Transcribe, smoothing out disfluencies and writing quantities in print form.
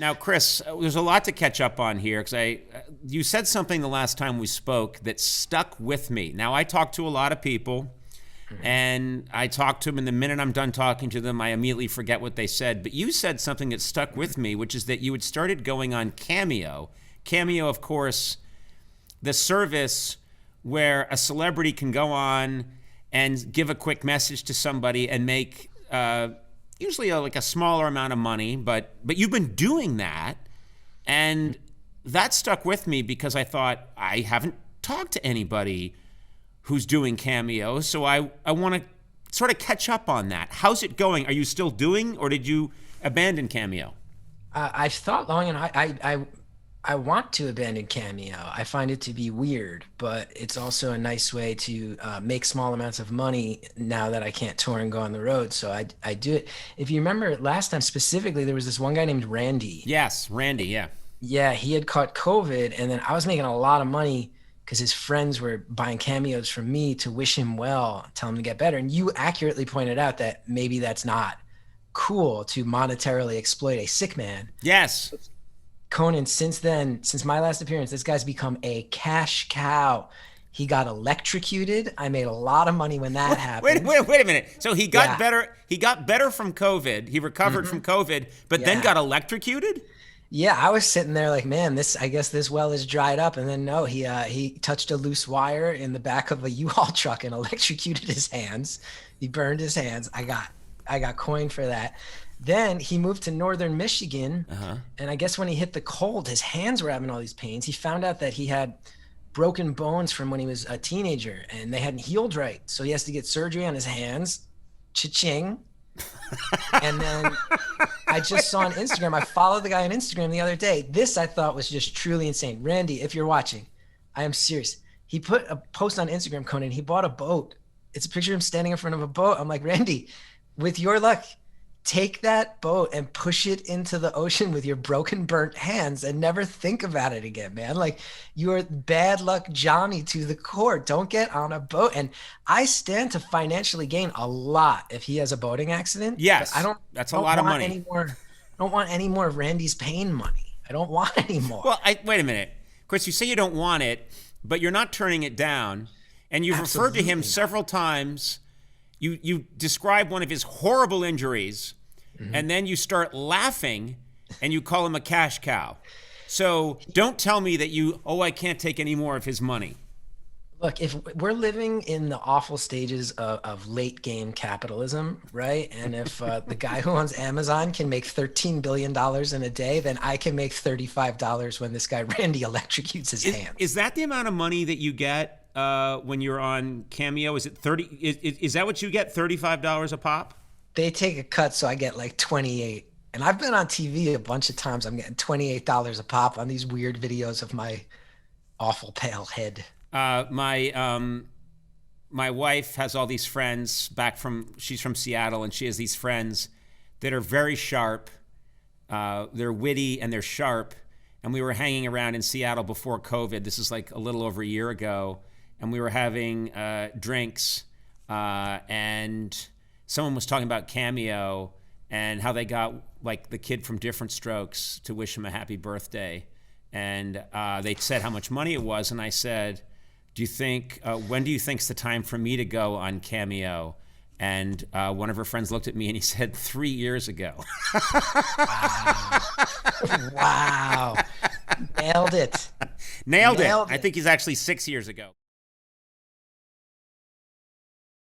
Now, Chris, there's a lot to catch up on here because you said something the last time we spoke that stuck with me. Now, I talk to a lot of people, and I talk to them, and the minute I'm done talking to them, I immediately forget what they said. But you said something that stuck with me, which is that you had started going on Cameo. Cameo, of course, the service where a celebrity can go on and give a quick message to somebody and make usually like a smaller amount of money, but you've been doing that, and that stuck with me because I thought I haven't talked to anybody who's doing Cameo, so I want to sort of catch up on that. How's it going? Are you still doing, or did you abandon Cameo? I've thought long, and I want to abandon Cameo. I find it to be weird, but it's also a nice way to make small amounts of money now that I can't tour and go on the road. So I do it. If you remember last time specifically, there was this one guy named Randy. Yes, Randy, yeah. Yeah, he had caught COVID, and then I was making a lot of money because his friends were buying cameos from me to wish him well, tell him to get better. And you accurately pointed out that maybe that's not cool to monetarily exploit a sick man. Yes. Conan, since then, since my last appearance, this guy's become a cash cow. He got electrocuted. I made a lot of money when that happened. Wait a minute. So he got better. He got better from COVID. He recovered from COVID, but then got electrocuted? Yeah, I was sitting there like, man, I guess this well is dried up. And then no, he touched a loose wire in the back of a U-Haul truck and electrocuted his hands. He burned his hands. I got coined for that. Then he moved to northern Michigan, and I guess when he hit the cold, his hands were having all these pains. He found out that he had broken bones from when he was a teenager, and they hadn't healed right. So he has to get surgery on his hands. Cha-ching. And then I just saw on Instagram, I followed the guy on Instagram the other day. This I thought was just truly insane. Randy, if you're watching, I am serious. He put a post on Instagram, Conan. He bought a boat. It's a picture of him standing in front of a boat. I'm like, Randy, with your luck, take that boat and push it into the ocean with your broken, burnt hands and never think about it again, man. Like, you're bad luck Johnny to the core. Don't get on a boat. And I stand to financially gain a lot if he has a boating accident. Yes, that's a lot of money. I don't want any more of Randy's pain money. I don't want any more. Well, wait a minute. Chris, you say you don't want it, but you're not turning it down. And you've referred to him several times. You describe one of his horrible injuries, and then you start laughing, and you call him a cash cow. So don't tell me that I can't take any more of his money. Look, if we're living in the awful stages of late game capitalism, right? And if the guy who owns Amazon can make $13 billion in a day, then I can make $35 when this guy Randy electrocutes his hand. Is that the amount of money that you get when you're on Cameo? Is it 30? Is that what you get? $35 a pop? They take a cut, so I get like 28. And I've been on TV a bunch of times. I'm getting $28 a pop on these weird videos of my awful pale head. My wife has all these friends she's from Seattle, and she has these friends that are very sharp. They're witty and they're sharp. And we were hanging around in Seattle before COVID. This is like a little over a year ago. And we were having drinks, and someone was talking about Cameo and how they got like the kid from Different Strokes to wish him a happy birthday. And they said how much money it was. And I said, when do you think's the time for me to go on Cameo? And one of her friends looked at me and he said, 3 years ago. Wow. Nailed it. Nailed it. I think he's actually 6 years ago.